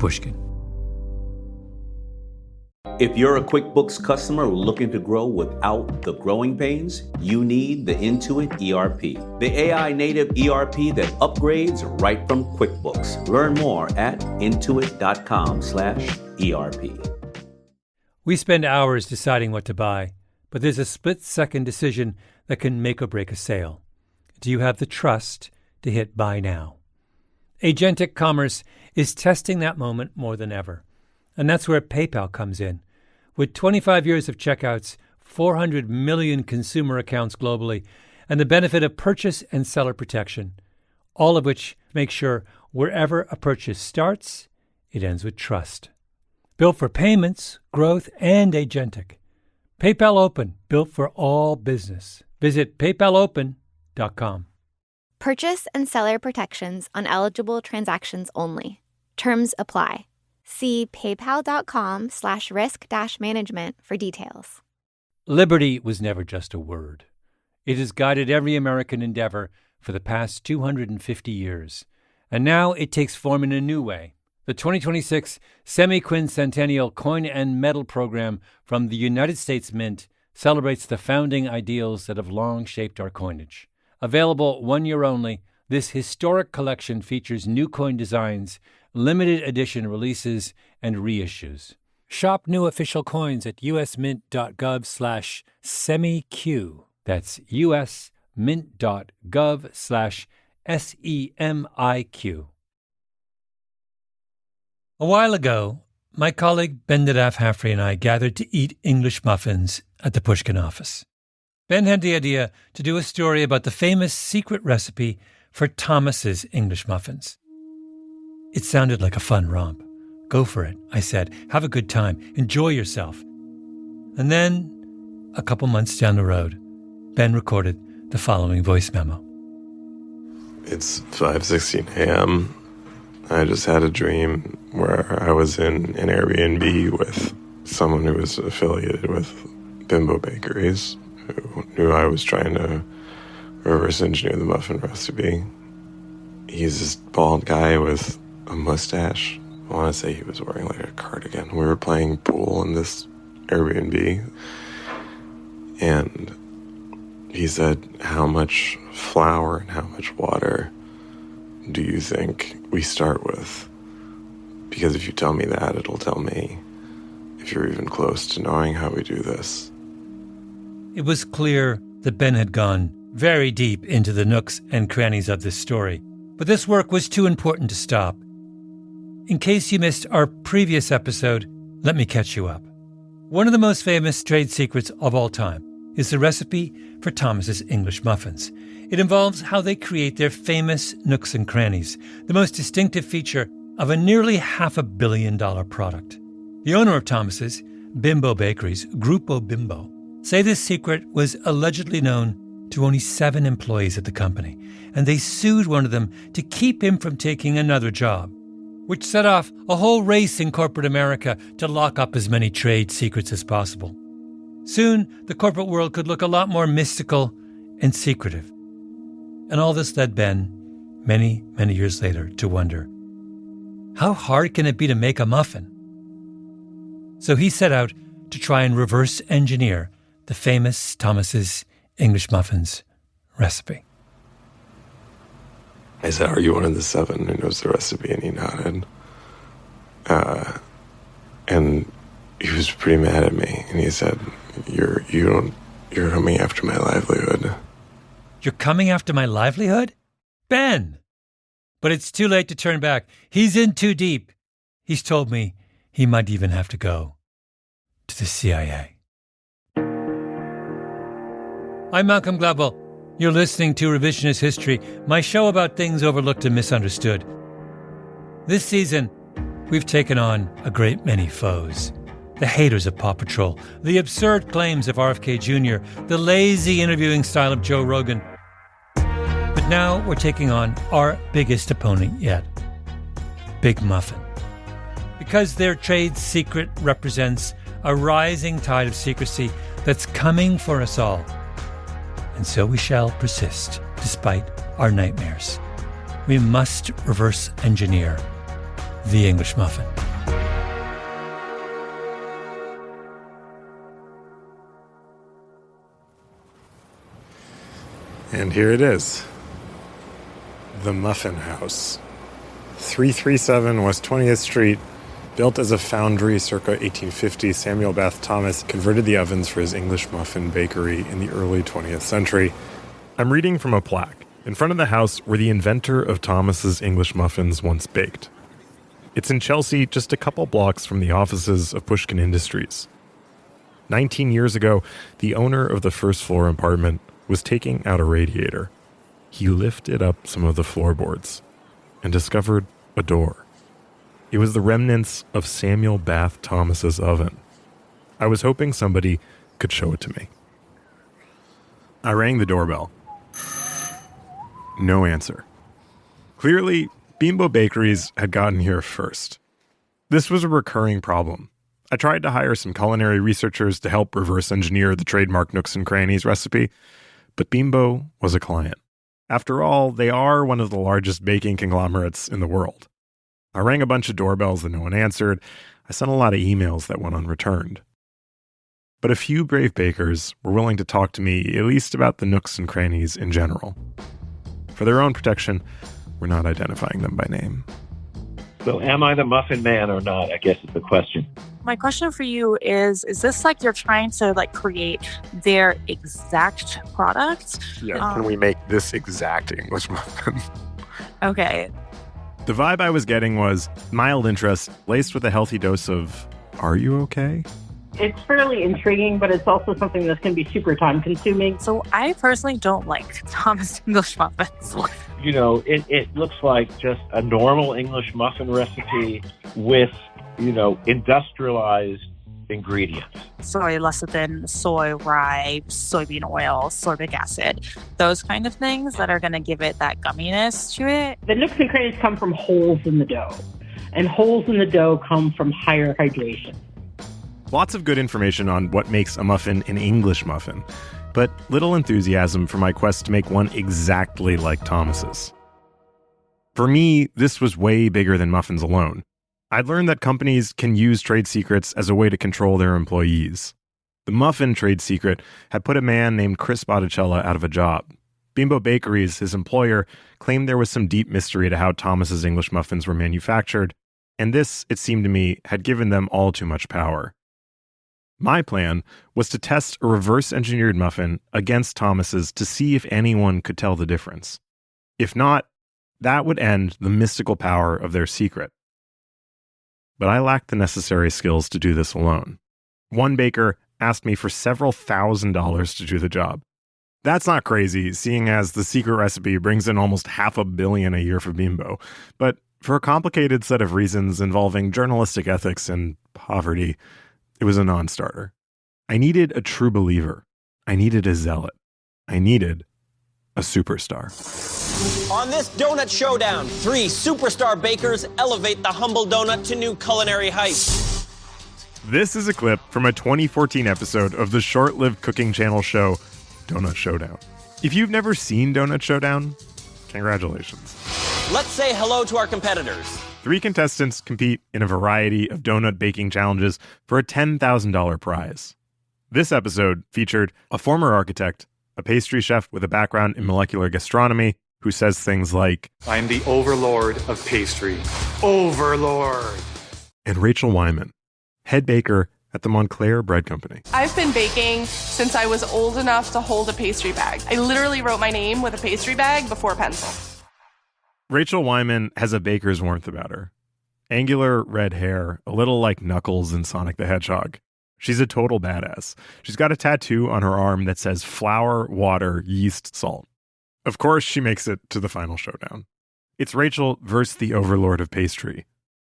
Pushkin. If you're a QuickBooks customer looking to grow without the growing pains, you need the Intuit ERP, the AI-native ERP that upgrades right from QuickBooks. Learn more at intuit.com/ERP. We spend hours deciding what to buy, but there's a split-second decision that can make or break a sale. Do you have the trust to hit buy now? Agentic commerce is testing that moment more than ever. And that's where PayPal comes in. With 25 years of checkouts, 400 million consumer accounts globally, and the benefit of purchase and seller protection, all of which make sure wherever a purchase starts, it ends with trust. Built for payments, growth, and agentic. PayPal Open, built for all business. Visit paypalopen.com. Purchase and seller protections on eligible transactions only. Terms apply. See paypal.com/risk-management for details. Liberty was never just a word. It has guided every American endeavor for the past 250 years. And now it takes form in a new way. The 2026 Semi-Quincentennial Coin and Medal Program from the United States Mint celebrates the founding ideals that have long shaped our coinage. Available 1 year only, this historic collection features new coin designs, limited edition releases, and reissues. Shop new official coins at usmint.gov/semiq. That's usmint.gov/SEMIQ. A while ago, my colleague Benedaf Haffrey and I gathered to eat English muffins at the Pushkin office. Ben had the idea to do a story about the famous secret recipe for Thomas's English muffins. It sounded like a fun romp. Go for it, I said. Have a good time. Enjoy yourself. And then, a couple months down the road, Ben recorded the following voice memo. It's 5:16 a.m. I just had a dream where I was in an Airbnb with someone who was affiliated with Bimbo Bakeries, who knew I was trying to reverse engineer the muffin recipe. He's this bald guy with a mustache. I want to say he was wearing like a cardigan. We were playing pool in this Airbnb, and he said, "How much flour and how much water do you think we start with? Because if you tell me that, it'll tell me if you're even close to knowing how we do this." It was clear that Ben had gone very deep into the nooks and crannies of this story, but this work was too important to stop. In case you missed our previous episode, let me catch you up. One of the most famous trade secrets of all time is the recipe for Thomas's English muffins. It involves how they create their famous nooks and crannies, the most distinctive feature of a nearly $500 million product. The owner of Thomas's, Bimbo Bakeries, Grupo Bimbo, say this secret was allegedly known to only 7 employees at the company, and they sued one of them to keep him from taking another job, which set off a whole race in corporate America to lock up as many trade secrets as possible. Soon, the corporate world could look a lot more mystical and secretive. And all this led Ben, many, many years later, to wonder, how hard can it be to make a muffin? So he set out to try and reverse engineer the famous Thomas's English muffins recipe. I said, "Are you one of the 7 who knows the recipe?" And he nodded. And he was pretty mad at me. And he said, You're coming after my livelihood." You're coming after my livelihood? Ben! But it's too late to turn back. He's in too deep. He's told me he might even have to go to the CIA. I'm Malcolm Gladwell. You're listening to Revisionist History, my show about things overlooked and misunderstood. This season, we've taken on a great many foes. The haters of Paw Patrol, the absurd claims of RFK Jr., the lazy interviewing style of Joe Rogan. But now we're taking on our biggest opponent yet, Big Muffin. Because their trade secret represents a rising tide of secrecy that's coming for us all. And so we shall persist, despite our nightmares. We must reverse engineer the English muffin. And here it is. The Muffin House. 337 West 20th Street. Built as a foundry circa 1850, Samuel Bath Thomas converted the ovens for his English muffin bakery in the early 20th century. I'm reading from a plaque in front of the house where the inventor of Thomas's English muffins once baked. It's in Chelsea, just a couple blocks from the offices of Pushkin Industries. 19 years ago, the owner of the first floor apartment was taking out a radiator. He lifted up some of the floorboards and discovered a door. It was the remnants of Samuel Bath Thomas's oven. I was hoping somebody could show it to me. I rang the doorbell. No answer. Clearly, Bimbo Bakeries had gotten here first. This was a recurring problem. I tried to hire some culinary researchers to help reverse engineer the trademark Nooks and Crannies recipe, but Bimbo was a client. After all, they are one of the largest baking conglomerates in the world. I rang a bunch of doorbells that no one answered. I sent a lot of emails that went unreturned. But a few brave bakers were willing to talk to me, at least about the Nooks and Crannies in general. For their own protection, we're not identifying them by name. So am I the muffin man or not, I guess is the question. My question for you is this like you're trying to like create their exact product? Yeah, can we make this exact English muffin? Okay. The vibe I was getting was mild interest, laced with a healthy dose of, are you okay? It's fairly intriguing, but it's also something that's going to be super time consuming. So I personally don't like Thomas English muffins. You know, it looks like just a normal English muffin recipe with, industrialized ingredients. Soy lecithin, soy rye, soybean oil, sorbic acid, those kind of things that are going to give it that gumminess to it. The nooks and crannies come from holes in the dough, and holes in the dough come from higher hydration. Lots of good information on what makes a muffin an English muffin, but little enthusiasm for my quest to make one exactly like Thomas's. For me, this was way bigger than muffins alone. I'd learned that companies can use trade secrets as a way to control their employees. The muffin trade secret had put a man named Chris Botticella out of a job. Bimbo Bakeries, his employer, claimed there was some deep mystery to how Thomas's English muffins were manufactured, and this, it seemed to me, had given them all too much power. My plan was to test a reverse-engineered muffin against Thomas's to see if anyone could tell the difference. If not, that would end the mystical power of their secret. But I lacked the necessary skills to do this alone. One baker asked me for several $1,000s to do the job. That's not crazy, seeing as the secret recipe brings in almost $500 million a year for Bimbo. But for a complicated set of reasons involving journalistic ethics and poverty, it was a non-starter. I needed a true believer. I needed a zealot. I needed a superstar. On this Donut Showdown, 3 superstar bakers elevate the humble donut to new culinary heights. This is a clip from a 2014 episode of the short-lived cooking channel show Donut Showdown. If you've never seen Donut Showdown, congratulations. Let's say hello to our competitors. 3 contestants compete in a variety of donut baking challenges for a $10,000 prize. This episode featured a former architect, a pastry chef with a background in molecular gastronomy, who says things like, I am the overlord of pastry. Overlord! And Rachel Wyman, head baker at the Montclair Bread Company. I've been baking since I was old enough to hold a pastry bag. I literally wrote my name with a pastry bag before pencil. Rachel Wyman has a baker's warmth about her. Angular red hair, a little like Knuckles in Sonic the Hedgehog. She's a total badass. She's got a tattoo on her arm that says flour, water, yeast, salt. Of course, she makes it to the final showdown. It's Rachel versus the overlord of pastry.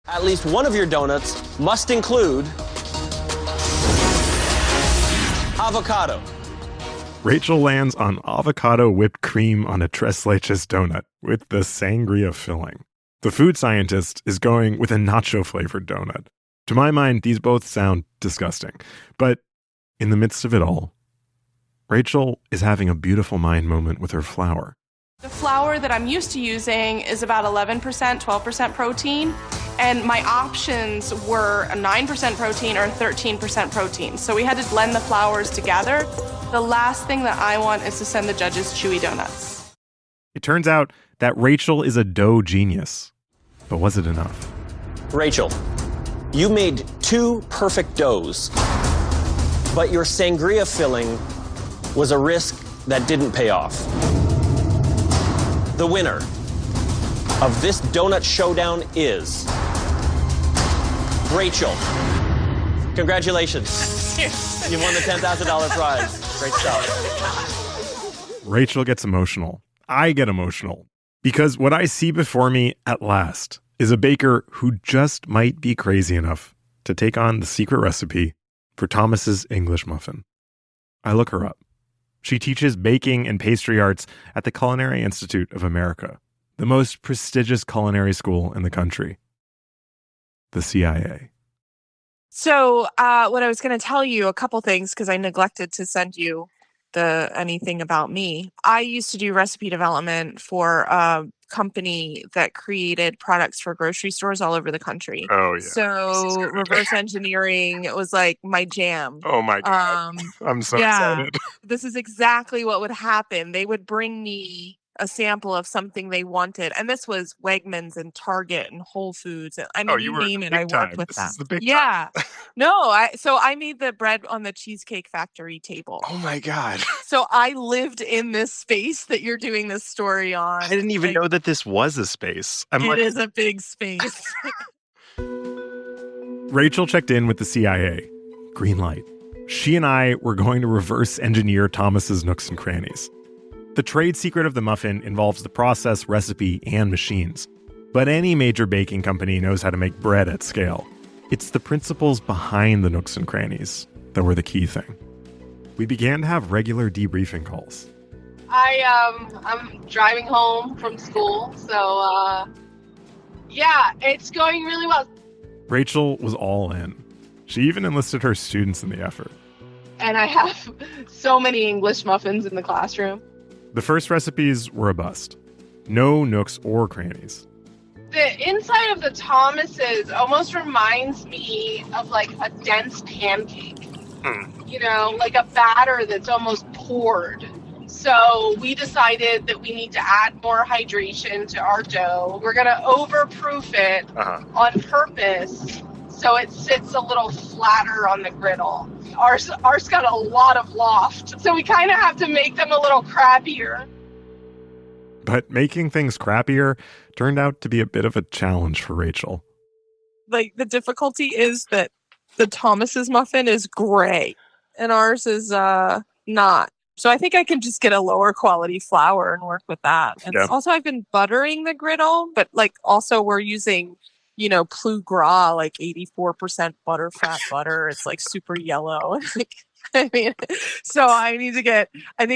At least one of your donuts must include avocado. Rachel lands on avocado whipped cream on a tres leches donut with the sangria filling. The food scientist is going with a nacho-flavored donut. To my mind, these both sound disgusting. But in the midst of it all, Rachel is having a beautiful mind moment with her flour. The flour that I'm used to using is about 11%, 12% protein. And my options were a 9% protein or 13% protein. So we had to blend the flours together. The last thing that I want is to send the judges chewy donuts. It turns out that Rachel is a dough genius. But was it enough? Rachel, you made 2 perfect doughs, but your sangria filling was a risk that didn't pay off. The winner of this donut showdown is Rachel. Congratulations. You won the $10,000 prize. Great stuff. Rachel gets emotional. I get emotional. Because what I see before me at last is a baker who just might be crazy enough to take on the secret recipe for Thomas's English muffin. I look her up. She teaches baking and pastry arts at the Culinary Institute of America, the most prestigious culinary school in the country. The CIA. So what I was going to tell you, a couple things, because I neglected to send you anything about me. I used to do recipe development for a company that created products for grocery stores all over the country. Oh, yeah. So reverse engineering, it was like my jam. Oh, my God. I'm so excited. This is exactly what would happen. They would bring me a sample of something they wanted. And this was Wegmans and Target and Whole Foods. I mean, you name it, I worked with them. Yeah. No, I made the bread on the Cheesecake Factory table. Oh my God. So I lived in this space that you're doing this story on. I didn't even know that this was a space. It is a big space. Rachel checked in with the CIA. Green light. She and I were going to reverse engineer Thomas's nooks and crannies. The trade secret of the muffin involves the process, recipe, and machines. But any major baking company knows how to make bread at scale. It's the principles behind the nooks and crannies that were the key thing. We began to have regular debriefing calls. I'm driving home from school, so it's going really well. Rachel was all in. She even enlisted her students in the effort. And I have so many English muffins in the classroom. The first recipes were a bust. No nooks or crannies. The inside of the Thomas's almost reminds me of like a dense pancake. You know, like a batter that's almost poured. So we decided that we need to add more hydration to our dough. We're going to overproof it on purpose so it sits a little flatter on the griddle. Ours got a lot of loft, so we kind of have to make them a little crappier. But making things crappier turned out to be a bit of a challenge for Rachel. Like, the difficulty is that the Thomas's muffin is gray, and ours is not. So I think I can just get a lower quality flour and work with that. And also, I've been buttering the griddle, but like also we're using, Plus Gras, like 84% butterfat butter. It's like super yellow. So I think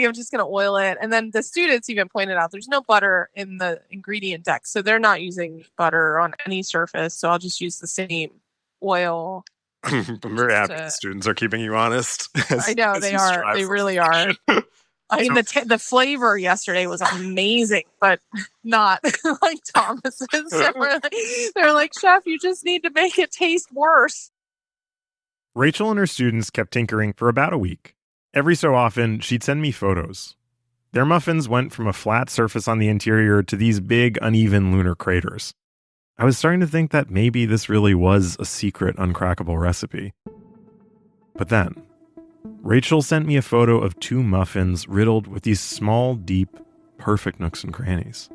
I'm just going to oil it. And then the students even pointed out there's no butter in the ingredient deck. So they're not using butter on any surface. So I'll just use the same oil. I'm very happy the students are keeping you honest. I know they are. They really are. I mean, the flavor yesterday was amazing, but not like Thomas's. They're like, Chef, you just need to make it taste worse. Rachel and her students kept tinkering for about a week. Every so often, she'd send me photos. Their muffins went from a flat surface on the interior to these big, uneven lunar craters. I was starting to think that maybe this really was a secret, uncrackable recipe. But then, Rachel sent me a photo of 2 muffins riddled with these small, deep, perfect nooks and crannies.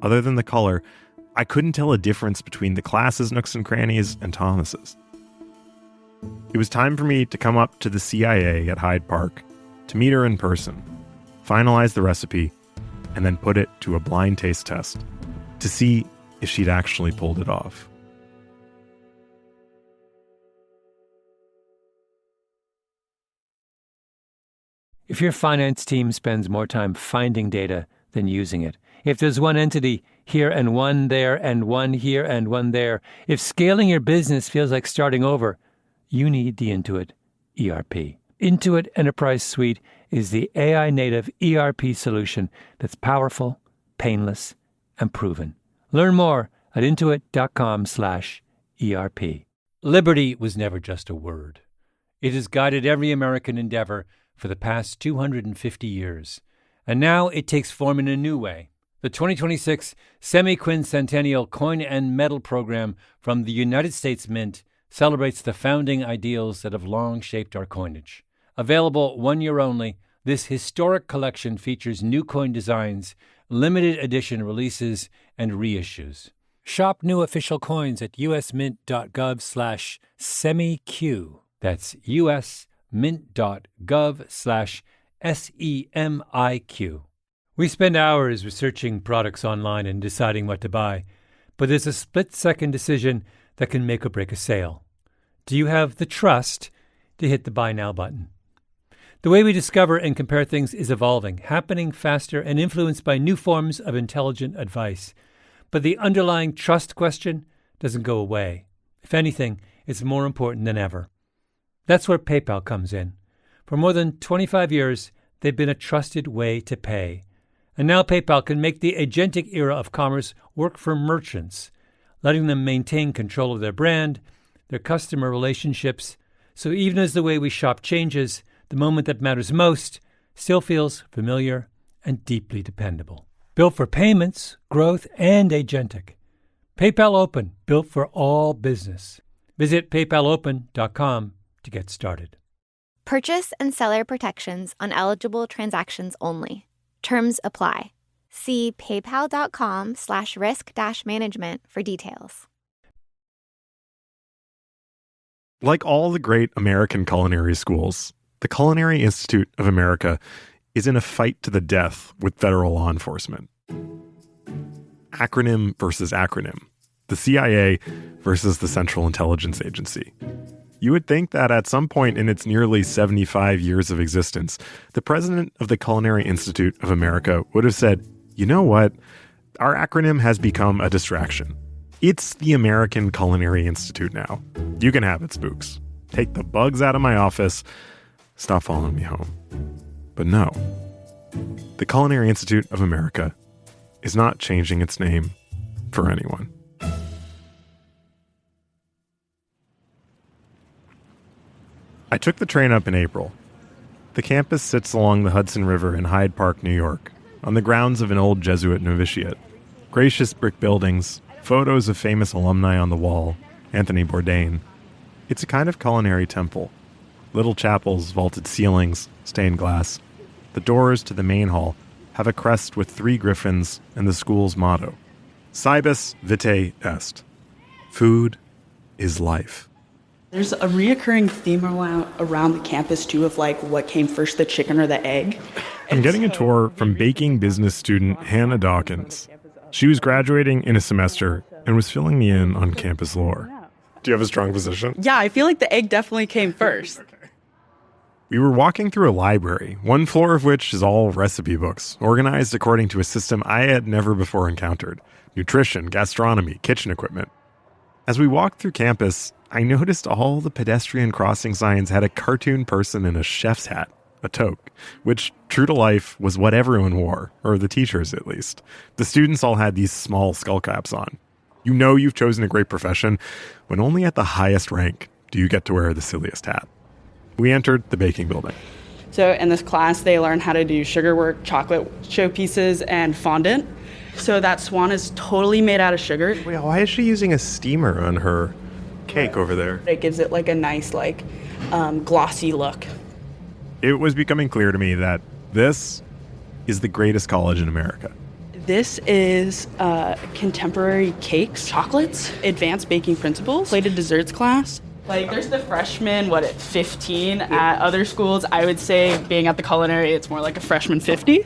Other than the color, I couldn't tell a difference between the class's nooks and crannies and Thomas's. It was time for me to come up to the CIA at Hyde Park to meet her in person, finalize the recipe, and then put it to a blind taste test to see if she'd actually pulled it off. If your finance team spends more time finding data than using it, if there's one entity here and one there and one here and one there, if scaling your business feels like starting over, you need the Intuit ERP. Intuit Enterprise Suite is the AI-native ERP solution that's powerful, painless, and proven. Learn more at intuit.com/ERP. Liberty was never just a word. It has guided every American endeavor for the past 250 years. And now it takes form in a new way. The 2026 Semi-Quincentennial Coin and Medal Program from the United States Mint celebrates the founding ideals that have long shaped our coinage. Available 1 year only, this historic collection features new coin designs, limited edition releases, and reissues. Shop new official coins at usmint.gov/semiq. That's usmint.gov/SEMIQ. We spend hours researching products online and deciding what to buy, but there's a split-second decision that can make or break a sale. Do you have the trust to hit the Buy Now button? The way we discover and compare things is evolving, happening faster and influenced by new forms of intelligent advice. But the underlying trust question doesn't go away. If anything, it's more important than ever. That's where PayPal comes in. For more than 25 years, they've been a trusted way to pay. And now PayPal can make the agentic era of commerce work for merchants, letting them maintain control of their brand, their customer relationships, so even as the way we shop changes, the moment that matters most still feels familiar and deeply dependable. Built for payments, growth, and agentic. PayPal Open, built for all business. Visit paypalopen.com to get started. Purchase and seller protections on eligible transactions only. Terms apply. See paypal.com/risk-management for details. Like all the great American culinary schools, the Culinary Institute of America is in a fight to the death with federal law enforcement. Acronym versus acronym. The CIA versus the Central Intelligence Agency. You would think that at some point in its nearly 75 years of existence, the president of the Culinary Institute of America would have said, you know what? Our acronym has become a distraction. It's the American Culinary Institute now. You can have it, spooks. Take the bugs out of my office. Stop following me home. But no. The Culinary Institute of America is not changing its name for anyone. I took the train up in April. The campus sits along the Hudson River in Hyde Park, New York, on the grounds of an old Jesuit novitiate. Gracious brick buildings, photos of famous alumni on the wall, Anthony Bourdain. It's a kind of culinary temple. Little chapels, vaulted ceilings, stained glass. The doors to the main hall have a crest with 3 griffins and the school's motto, Cibus Vitae Est. Food is life. There's a reoccurring theme around the campus, too, of like what came first, the chicken or the egg. I'm getting a tour from baking business student Hannah Dawkins. She was graduating in a semester and was filling me in on campus lore. Do you have a strong position? Yeah, I feel like the egg definitely came first. We were walking through a library, one floor of which is all recipe books, organized according to a system I had never before encountered: nutrition, gastronomy, kitchen equipment. As we walked through campus, I noticed all the pedestrian crossing signs had a cartoon person in a chef's hat, a toque, which, true to life, was what everyone wore, or the teachers at least. The students all had these small skull caps on. You know you've chosen a great profession when only at the highest rank do you get to wear the silliest hat. We entered the baking building. So in this class, they learn how to do sugar work, chocolate showpieces, and fondant. So that swan is totally made out of sugar. Wait, why is she using a steamer on her cake over there? It gives it like a nice, glossy look. It was becoming clear to me that this is the greatest college in America. This is contemporary cakes, chocolates, advanced baking principles, plated desserts class. Like, there's the freshman, 15 at other schools. I would say, being at the culinary, it's more like a freshman 50.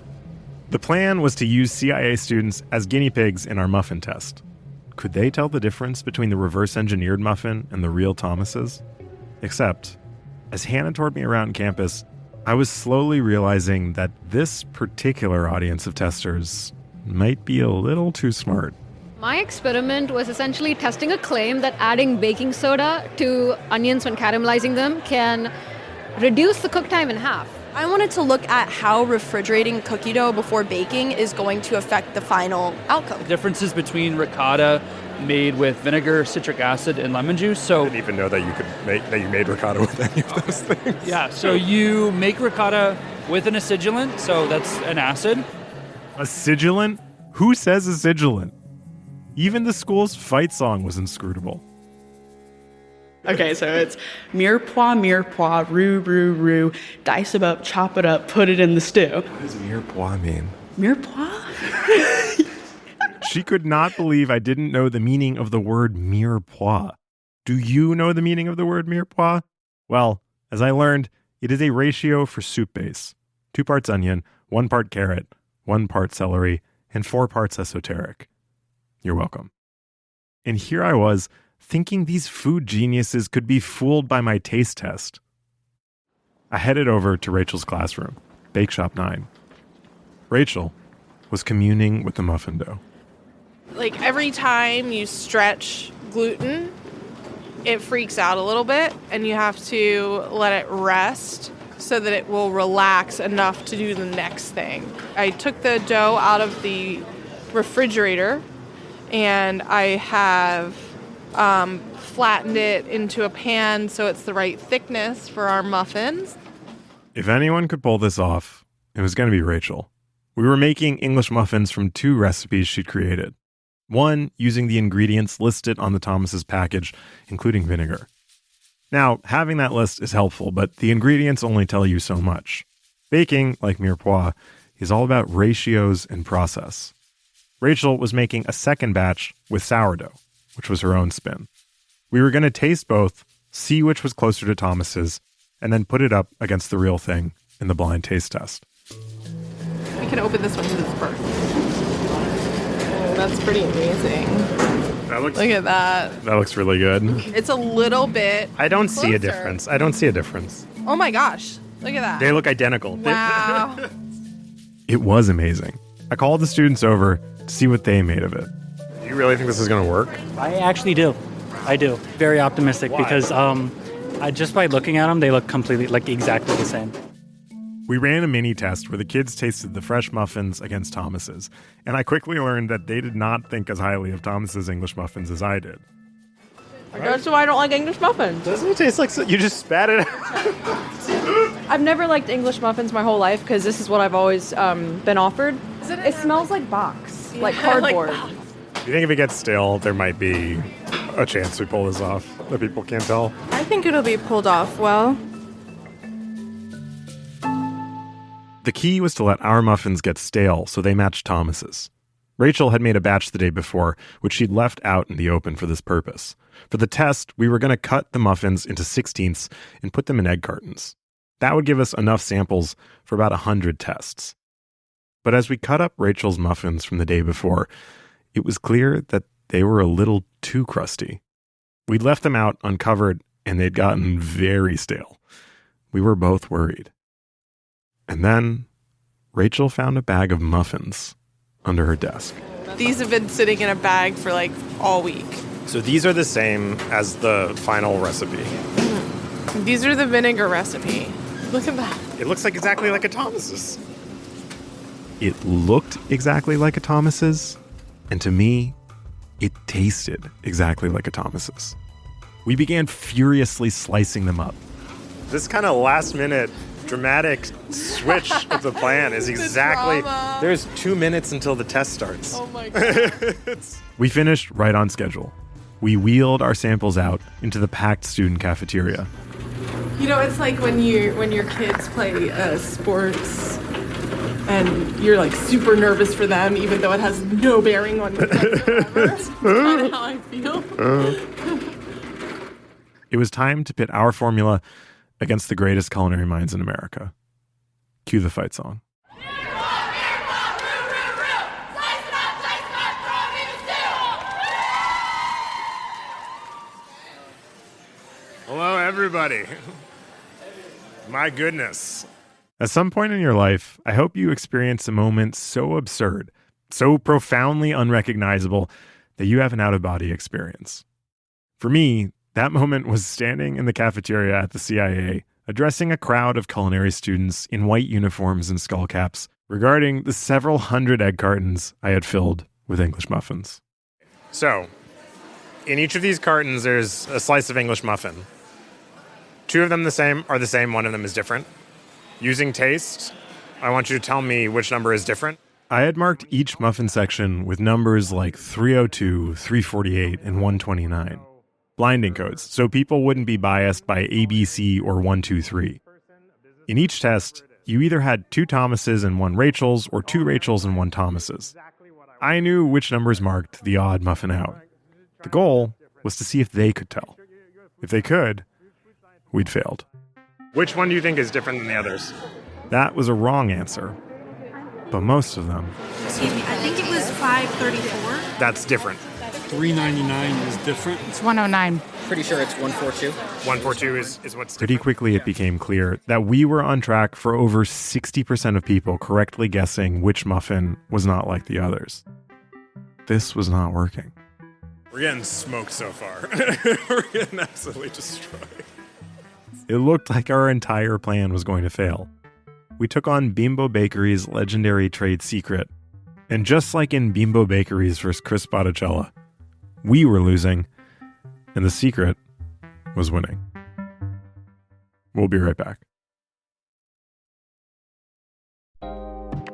The plan was to use CIA students as guinea pigs in our muffin test. Could they tell the difference between the reverse-engineered muffin and the real Thomas's? Except, as Hannah toured me around campus, I was slowly realizing that this particular audience of testers might be a little too smart. My experiment was essentially testing a claim that adding baking soda to onions when caramelizing them can reduce the cook time in half. I wanted to look at how refrigerating cookie dough before baking is going to affect the final outcome. Differences between ricotta made with vinegar, citric acid, and lemon juice. So I didn't even know that you made ricotta with any of those things. Yeah, so you make ricotta with an acidulant, so that's an acid. A sigilant? Who says a sigilant? Even the school's fight song was inscrutable. Okay, so it's mirepoix, roux, dice it up, chop it up, put it in the stew. What does mirepoix mean? Mirepoix? She could not believe I didn't know the meaning of the word mirepoix. Do you know the meaning of the word mirepoix? Well, as I learned, it is a ratio for soup base. 2 parts onion, 1 part carrot, 1 part celery, and 4 parts esoteric. You're welcome. And here I was, thinking these food geniuses could be fooled by my taste test. I headed over to Rachel's classroom, Bake Shop 9. Rachel was communing with the muffin dough. Like every time you stretch gluten, it freaks out a little bit and you have to let it rest so that it will relax enough to do the next thing. I took the dough out of the refrigerator and I have flattened it into a pan so it's the right thickness for our muffins. If anyone could pull this off, it was going to be Rachel. We were making English muffins from 2 recipes she'd created. One using the ingredients listed on the Thomas's package, including vinegar. Now, having that list is helpful, but the ingredients only tell you so much. Baking, like mirepoix, is all about ratios and process. Rachel was making a second batch with sourdough, which was her own spin. We were going to taste both, see which was closer to Thomas's, and then put it up against the real thing in the blind taste test. We can open this one because it's burnt. Oh, that's pretty amazing. Look at that. That looks really good. It's a little bit I don't see a closer. difference. Oh my gosh. Look at that. They look identical. Wow. It was amazing. I called the students over to see what they made of it. Do you really think this is going to work? I actually do. I do. Very optimistic. Why? Because just by looking at them, they look completely, exactly the same. We ran a mini test where the kids tasted the fresh muffins against Thomas's, and I quickly learned that they did not think as highly of Thomas's English muffins as I did. That's why I don't like English muffins. Doesn't it taste like you just spat it out? I've never liked English muffins my whole life because this is what I've always been offered. It smells like box, like cardboard. Do you think if it gets stale, there might be a chance we pull this off that people can't tell? I think it'll be pulled off well. The key was to let our muffins get stale so they matched Thomas's. Rachel had made a batch the day before, which she'd left out in the open for this purpose. For the test, we were going to cut the muffins into 16ths and put them in egg cartons. That would give us enough samples for about 100 tests. But as we cut up Rachel's muffins from the day before, it was clear that they were a little too crusty. We'd left them out uncovered, and they'd gotten very stale. We were both worried. And then Rachel found a bag of muffins under her desk. These have been sitting in a bag for all week. So these are the same as the final recipe. These are the vinegar recipe. Look at that. It looks exactly like a Thomas's. It looked exactly like a Thomas's, and to me, it tasted exactly like a Thomas's. We began furiously slicing them up. This kind of last-minute dramatic switch of the plan is exactly... There's 2 minutes until the test starts. Oh my God. We finished right on schedule. We wheeled our samples out into the packed student cafeteria. You know, it's like when your kids play sports and you're super nervous for them, even though it has no bearing on you whatsoever. That's kind of how I feel. It was time to pit our formula against the greatest culinary minds in America. Cue the fight song. Hello, everybody. My goodness. At some point in your life, I hope you experience a moment so absurd, so profoundly unrecognizable, that you have an out-of-body experience. For me, that moment was standing in the cafeteria at the CIA addressing a crowd of culinary students in white uniforms and skull caps regarding the several hundred egg cartons I had filled with English muffins. So, in each of these cartons, there's a slice of English muffin. Two of them are the same, one of them is different. Using taste, I want you to tell me which number is different. I had marked each muffin section with numbers like 302, 348, and 129. Blinding codes, so people wouldn't be biased by ABC or 123. In each test, you either had 2 Thomases and 1 Rachels, or 2 Rachels and 1 Thomases. I knew which numbers marked the odd muffin out. The goal was to see if they could tell. If they could, we'd failed. Which one do you think is different than the others? That was a wrong answer. But most of them. Excuse me, I think it was 534. That's different. 399 is different. It's 109. Pretty sure it's 142. 142 is what's different. Pretty quickly it became clear that we were on track for over 60% of people correctly guessing which muffin was not like the others. This was not working. We're getting smoked so far. We're getting absolutely destroyed. It looked like our entire plan was going to fail. We took on Bimbo Bakery's legendary trade secret. And just like in Bimbo Bakeries vs. Chris Botticella, we were losing, and the secret was winning. We'll be right back.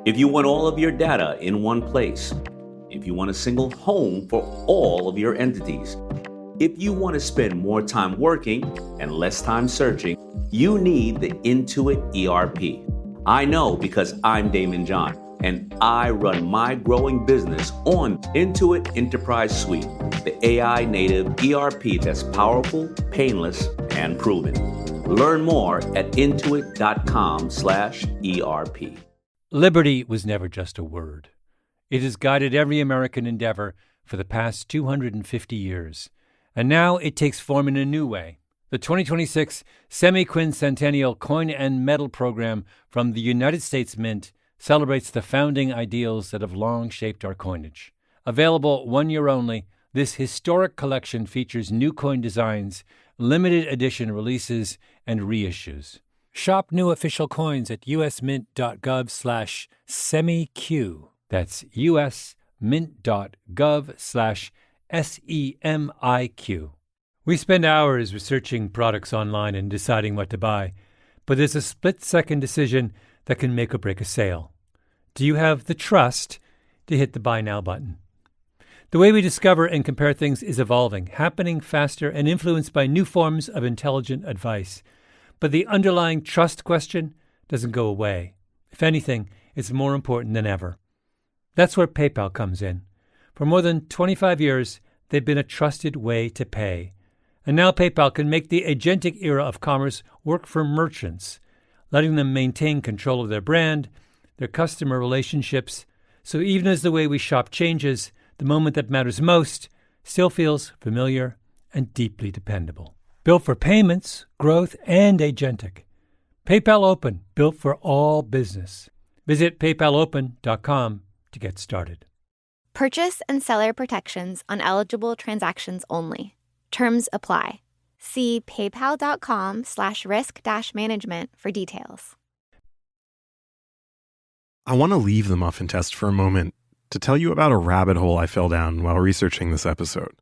If you want all of your data in one place, if you want a single home for all of your entities, if you want to spend more time working and less time searching, you need the Intuit ERP. I know because I'm Damon John, and I run my growing business on Intuit Enterprise Suite, the AI native ERP that's powerful, painless, and proven. Learn more at intuit.com/ERP. Liberty was never just a word. It has guided every American endeavor for the past 250 years. And now it takes form in a new way. The 2026 Semi-Quincentennial Coin and Medal Program from the United States Mint celebrates the founding ideals that have long shaped our coinage. Available 1 year only, this historic collection features new coin designs, limited edition releases, and reissues. Shop new official coins at usmint.gov/semiq. That's usmint.gov/SEMIQ. We spend hours researching products online and deciding what to buy, but there's a split-second decision that can make or break a sale. Do you have the trust to hit the Buy Now button? The way we discover and compare things is evolving, happening faster and influenced by new forms of intelligent advice. But the underlying trust question doesn't go away. If anything, it's more important than ever. That's where PayPal comes in. For more than 25 years, they've been a trusted way to pay. And now PayPal can make the agentic era of commerce work for merchants, letting them maintain control of their brand, their customer relationships. So even as the way we shop changes, the moment that matters most still feels familiar and deeply dependable. Built for payments, growth, and agentic. PayPal Open, built for all business. Visit paypalopen.com to get started. Purchase and seller protections on eligible transactions only. Terms apply. See paypal.com/risk-management for details. I want to leave the muffin test for a moment to tell you about a rabbit hole I fell down while researching this episode.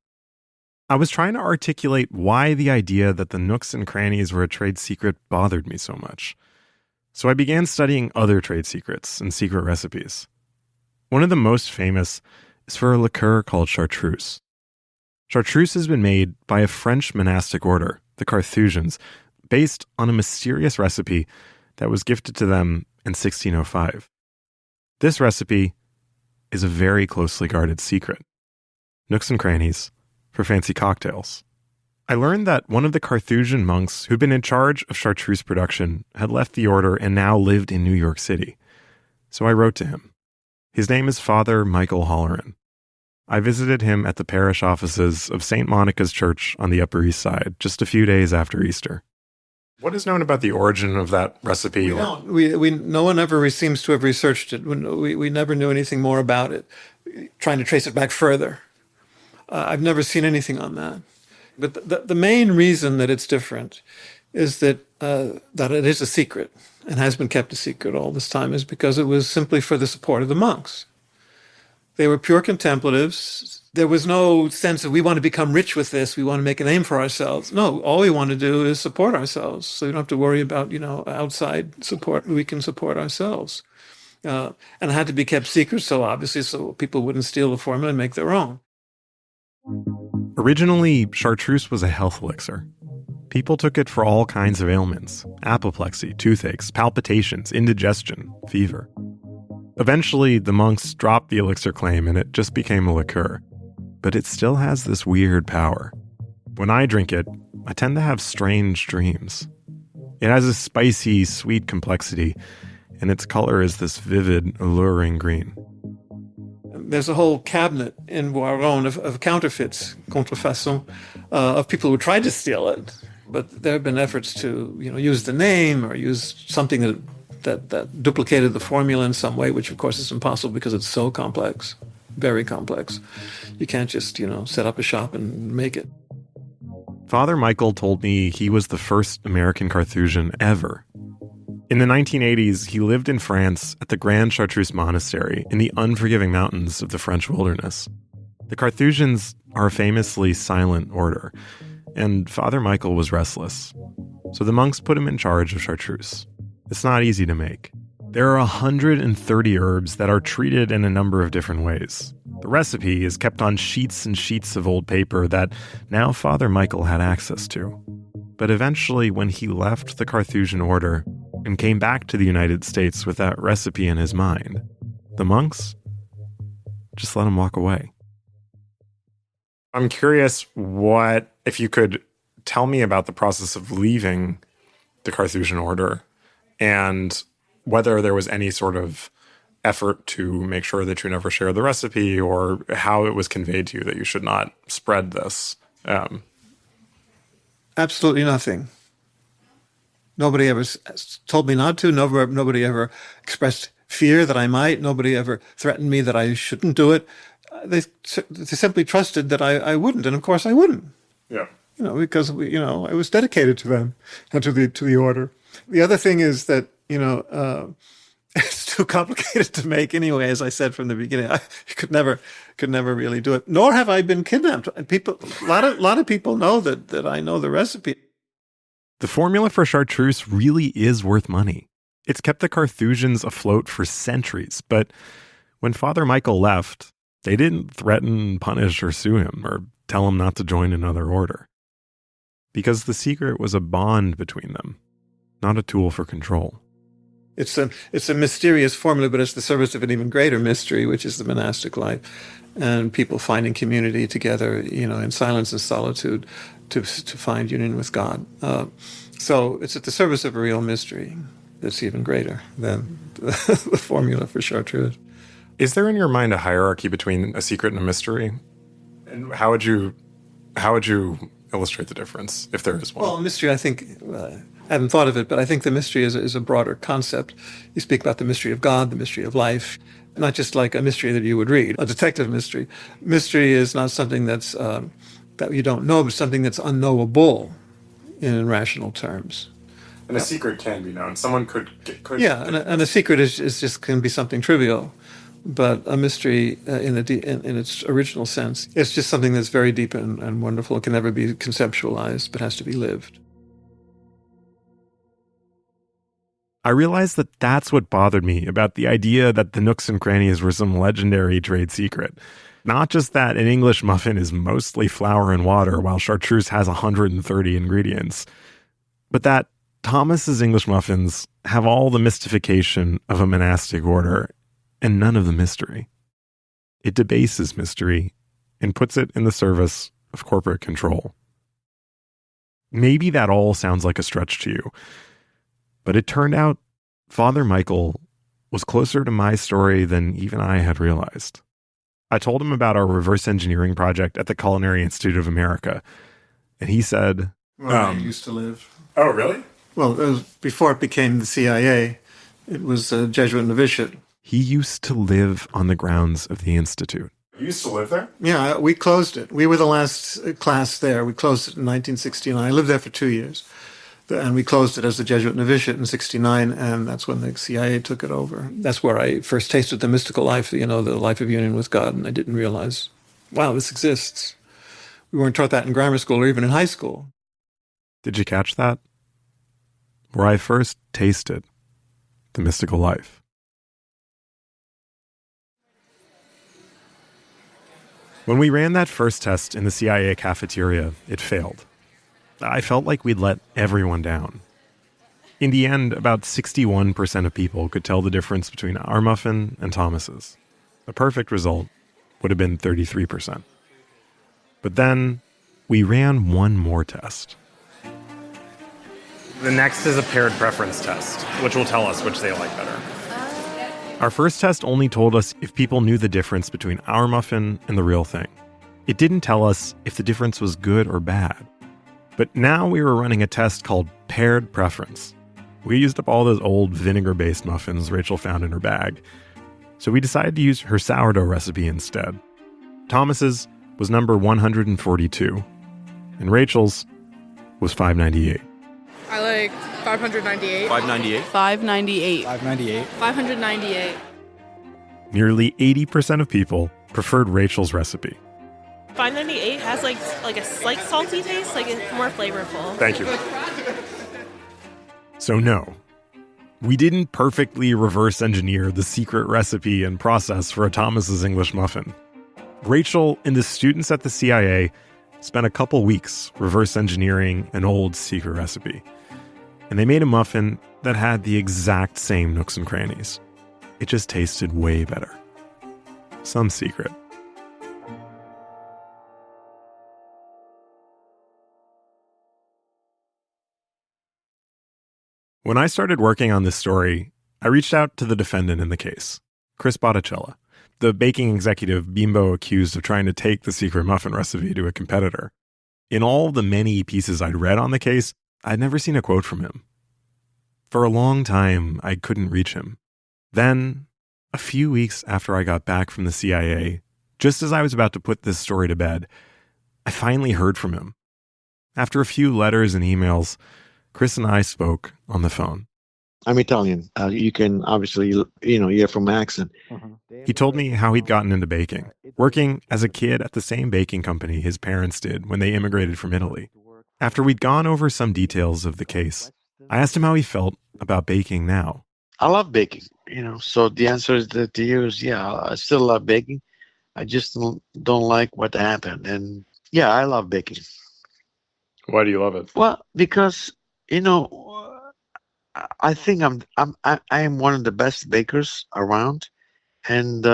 I was trying to articulate why the idea that the nooks and crannies were a trade secret bothered me so much. So I began studying other trade secrets and secret recipes. One of the most famous is for a liqueur called chartreuse. Chartreuse has been made by a French monastic order, the Carthusians, based on a mysterious recipe that was gifted to them in 1605. This recipe is a very closely guarded secret. Nooks and crannies for fancy cocktails. I learned that one of the Carthusian monks who'd been in charge of chartreuse production had left the order and now lived in New York City. So I wrote to him. His name is Father Michael Holleran. I visited him at the parish offices of St. Monica's Church on the Upper East Side just a few days after Easter. What is known about the origin of that recipe? No one ever seems to have researched it. We never knew anything more about it, trying to trace it back further. I've never seen anything on that. But the main reason that it's different is that it is a secret and has been kept a secret all this time, is because it was simply for the support of the monks. They were pure contemplatives. There was no sense of we want to become rich with this, we want to make a name for ourselves. No, all we want to do is support ourselves. So you don't have to worry about, outside support. We can support ourselves. And it had to be kept secret, so obviously, so people wouldn't steal the formula and make their own. Originally, chartreuse was a health elixir. People took it for all kinds of ailments: apoplexy, toothaches, palpitations, indigestion, fever. Eventually, the monks dropped the elixir claim and it just became a liqueur. But it still has this weird power. When I drink it, I tend to have strange dreams. It has a spicy, sweet complexity, and its color is this vivid, alluring green. There's a whole cabinet in Boiron of counterfeits, contrefaçons, of people who tried to steal it. But there have been efforts to, use the name or use something that duplicated the formula in some way, which of course is impossible because it's so complex, very complex. You can't just, set up a shop and make it. Father Michael told me he was the first American Carthusian ever. In the 1980s, he lived in France at the Grand Chartreuse Monastery in the unforgiving mountains of the French wilderness. The Carthusians are a famously silent order, and Father Michael was restless. So the monks put him in charge of chartreuse. It's not easy to make. There are 130 herbs that are treated in a number of different ways. The recipe is kept on sheets and sheets of old paper that now Father Michael had access to. But eventually, when he left the Carthusian order and came back to the United States with that recipe in his mind, the monks just let him walk away. I'm curious if you could tell me about the process of leaving the Carthusian order and whether there was any sort of effort to make sure that you never share the recipe, or how it was conveyed to you that you should not spread this. Absolutely nothing. Nobody ever told me not to. Nobody ever expressed fear that I might. Nobody ever threatened me that I shouldn't do it. They simply trusted that I wouldn't, and of course I wouldn't. Yeah. Because I was dedicated to them and to the order. The other thing is that it's too complicated to make anyway. As I said from the beginning, I could never really do it. Nor have I been kidnapped. A lot of people know that I know the recipe. The formula for chartreuse really is worth money. It's kept the Carthusians afloat for centuries. But when Father Michael left, they didn't threaten, punish, or sue him, or tell him not to join another order. Because the secret was a bond between them, not a tool for control. It's a mysterious formula, but it's the service of an even greater mystery, which is the monastic life, and people finding community together, in silence and solitude, to find union with God. So it's at the service of a real mystery that's even greater than the formula for chartreuse. Is there in your mind a hierarchy between a secret and a mystery? And how would you illustrate the difference, if there is one? Well, mystery, I think, I haven't thought of it, but I think the mystery is a broader concept. You speak about the mystery of God, the mystery of life, not just like a mystery that you would read, a detective mystery. Mystery is not something that's that you don't know, but something that's unknowable in rational terms. And a secret can be known. Someone could. Yeah, and a secret is just can be something trivial. But a mystery, in its original sense, it's just something that's very deep and wonderful. It can never be conceptualized, but has to be lived. I realized that that's what bothered me about the idea that the nooks and crannies were some legendary trade secret. Not just that an English muffin is mostly flour and water, while chartreuse has 130 ingredients, but that Thomas's English muffins have all the mystification of a monastic order and none of the mystery. It debases mystery and puts it in the service of corporate control. Maybe that all sounds like a stretch to you, but it turned out Father Michael was closer to my story than even I had realized. I told him about our reverse engineering project at the Culinary Institute of America, and he said, Where I used to live. Oh, really? Well, it was before it became the CIA. It was a Jesuit novitiate. He used to live on the grounds of the Institute. You used to live there? Yeah, we closed it. We were the last class there. We closed it in 1969. I lived there for 2 years. And we closed it as the Jesuit novitiate in 1969, and that's when the CIA took it over. That's where I first tasted the mystical life, the life of union with God, and I didn't realize, wow, this exists. We weren't taught that in grammar school or even in high school. Did you catch that? Where I first tasted the mystical life. When we ran that first test in the CIA cafeteria, it failed. I felt like we'd let everyone down. In the end, about 61% of people could tell the difference between our muffin and Thomas's. A perfect result would have been 33%. But then, we ran one more test. The next is a paired preference test, which will tell us which they like better. Our first test only told us if people knew the difference between our muffin and the real thing. It didn't tell us if the difference was good or bad. But now we were running a test called paired preference. We used up all those old vinegar-based muffins Rachel found in her bag. So we decided to use her sourdough recipe instead. Thomas's was number 142, and Rachel's was 598. I like 598. 598? 598. 598. 598. Nearly 80% of people preferred Rachel's recipe. 598 has like a slight salty taste, like it's more flavorful. Thank you. So no, we didn't perfectly reverse engineer the secret recipe and process for a Thomas's English muffin. Rachel and the students at the CIA spent a couple weeks reverse engineering an old secret recipe. And they made a muffin that had the exact same nooks and crannies. It just tasted way better. Some secret. When I started working on this story, I reached out to the defendant in the case, Chris Botticella, the baking executive Bimbo accused of trying to take the secret muffin recipe to a competitor. In all the many pieces I'd read on the case, I'd never seen a quote from him. For a long time, I couldn't reach him. Then, a few weeks after I got back from the CIA, just as I was about to put this story to bed, I finally heard from him. After a few letters and emails, Chris and I spoke on the phone. I'm Italian. You can obviously, hear from my accent. He told me how he'd gotten into baking, working as a kid at the same baking company his parents did when they immigrated from Italy. After we'd gone over some details of the case, I asked him how he felt about baking now. I love baking, so the answer is to you is, yeah, I still love baking. I just don't like what happened. And yeah, I love baking. Why do you love it? Well, because, I think I am one of the best bakers around. And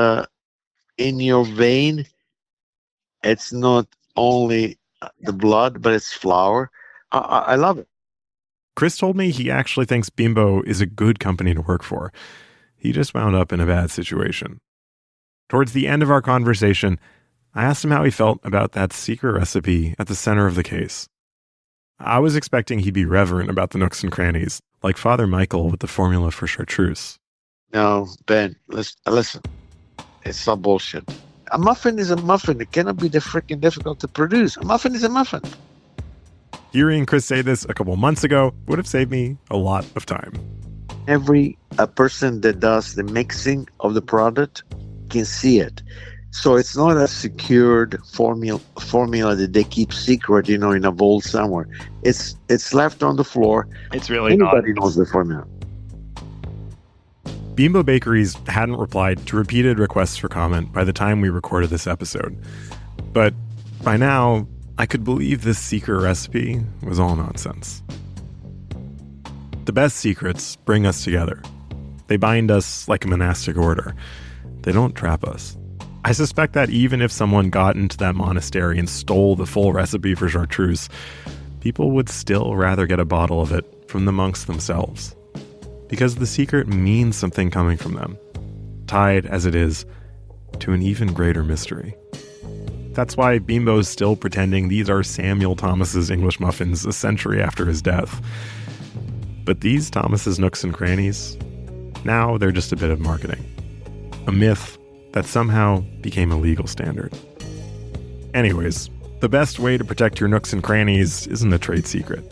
in your vein, it's not only the blood, but it's flour. I love it. Chris told me he actually thinks Bimbo is a good company to work for. He just wound up in a bad situation. Towards the end of our conversation, I asked him how he felt about that secret recipe at the center of the case. I was expecting he'd be reverent about the nooks and crannies, like Father Michael with the formula for chartreuse. No, Ben, listen. It's all bullshit. A muffin is a muffin. It cannot be freaking difficult to produce. A muffin is a muffin. Hearing Chris say this a couple months ago would have saved me a lot of time. Every person that does the mixing of the product can see it. So it's not a secured formula that they keep secret, in a vault somewhere. It's left on the floor. It's really Anybody knows the formula. Bimbo Bakeries hadn't replied to repeated requests for comment by the time we recorded this episode. But by now, I could believe this secret recipe was all nonsense. The best secrets bring us together. They bind us like a monastic order. They don't trap us. I suspect that even if someone got into that monastery and stole the full recipe for chartreuse, people would still rather get a bottle of it from the monks themselves. Because the secret means something coming from them, tied as it is to an even greater mystery. That's why Bimbo's still pretending these are Samuel Thomas's English muffins a century after his death. But these Thomas's nooks and crannies, now they're just a bit of marketing. A myth that somehow became a legal standard. Anyways, the best way to protect your nooks and crannies isn't a trade secret.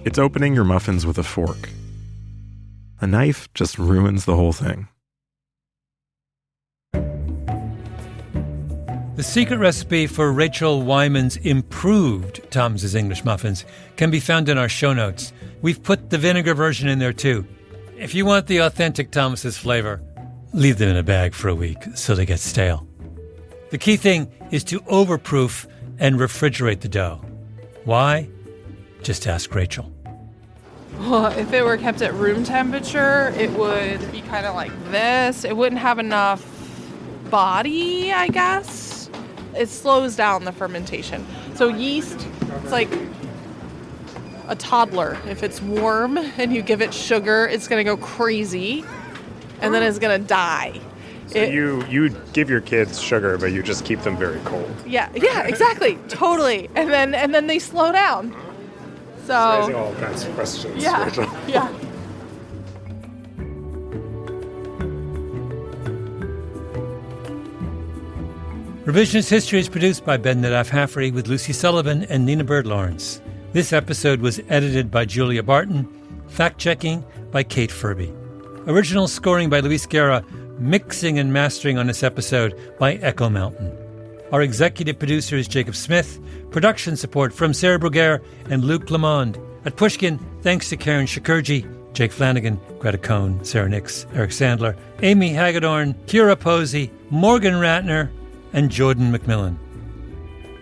It's opening your muffins with a fork. A knife just ruins the whole thing. The secret recipe for Rachel Wyman's improved Thomas's English muffins can be found in our show notes. We've put the vinegar version in there too. If you want the authentic Thomas's flavor, leave them in a bag for a week so they get stale. The key thing is to overproof and refrigerate the dough. Why? Just ask Rachel. Well, if it were kept at room temperature, it would be kind of like this. It wouldn't have enough body, I guess. It slows down the fermentation. So yeast, it's like a toddler. If it's warm and you give it sugar, it's going to go crazy, and then it's going to die. So you give your kids sugar, but you just keep them very cold. Yeah, exactly, totally. And then they slow down. So It's raising all kinds of questions. yeah, Rachel. yeah. Revisionist History is produced by Ben Nadaf Haffrey with Lucy Sullivan and Nina Bird Lawrence. This episode was edited by Julia Barton, fact-checking by Kate Furby. Original scoring by Luis Guerra, mixing and mastering on this episode by Echo Mountain. Our executive producer is Jacob Smith. Production support from Sarah Bruguer and Luc Lamond. At Pushkin, thanks to Karen Shakurji, Jake Flanagan, Greta Cohn, Sarah Nix, Eric Sandler, Amy Hagedorn, Kira Posey, Morgan Ratner, and Jordan McMillan.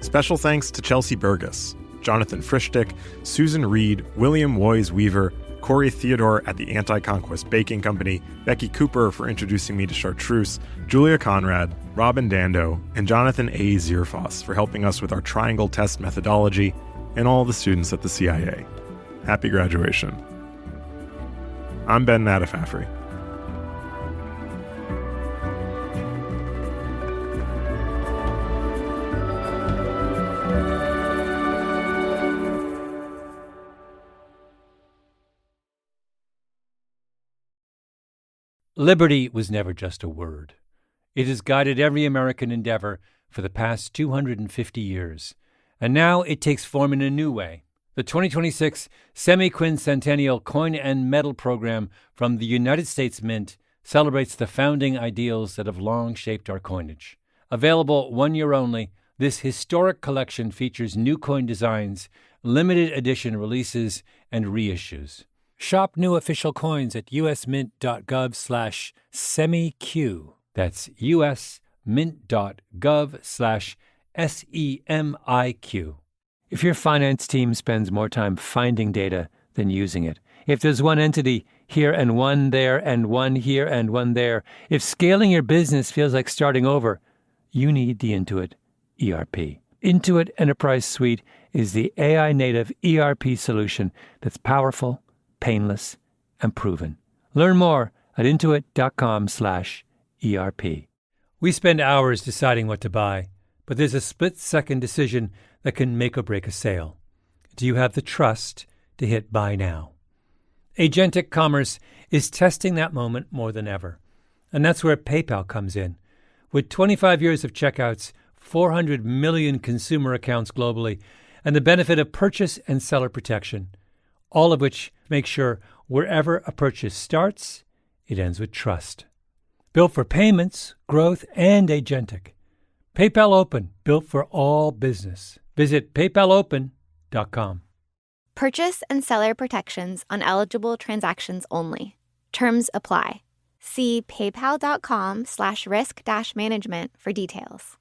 Special thanks to Chelsea Burgess, Jonathan Frischtick, Susan Reed, William Woys Weaver, Corey Theodore at the Anti-Conquest Baking Company, Becky Cooper for introducing me to chartreuse, Julia Conrad, Robin Dando, and Jonathan A. Zierfoss for helping us with our triangle test methodology, and all the students at the CIA. Happy graduation. I'm Ben Nadaf Haffrey. Liberty was never just a word. It has guided every American endeavor for the past 250 years. And now it takes form in a new way. The 2026 Semi-Quincentennial Coin and Medal Program from the United States Mint celebrates the founding ideals that have long shaped our coinage. Available 1 year only, this historic collection features new coin designs, limited edition releases, and reissues. Shop new official coins at usmint.gov/semiq. That's usmint.gov/SEMIQ. If your finance team spends more time finding data than using it, if there's one entity here and one there and one here and one there, if scaling your business feels like starting over, you need the Intuit ERP. Intuit Enterprise Suite is the AI-native ERP solution that's powerful, painless, and proven. Learn more at intuit.com/ERP. We spend hours deciding what to buy, but there's a split-second decision that can make or break a sale. Do you have the trust to hit buy now? Agentic commerce is testing that moment more than ever, and that's where PayPal comes in. With 25 years of checkouts, 400 million consumer accounts globally, and the benefit of purchase and seller protection, all of which make sure wherever a purchase starts, it ends with trust. Built for payments, growth, and agentic. PayPal Open, built for all business. Visit paypalopen.com. Purchase and seller protections on eligible transactions only. Terms apply. See paypal.com/risk-management for details.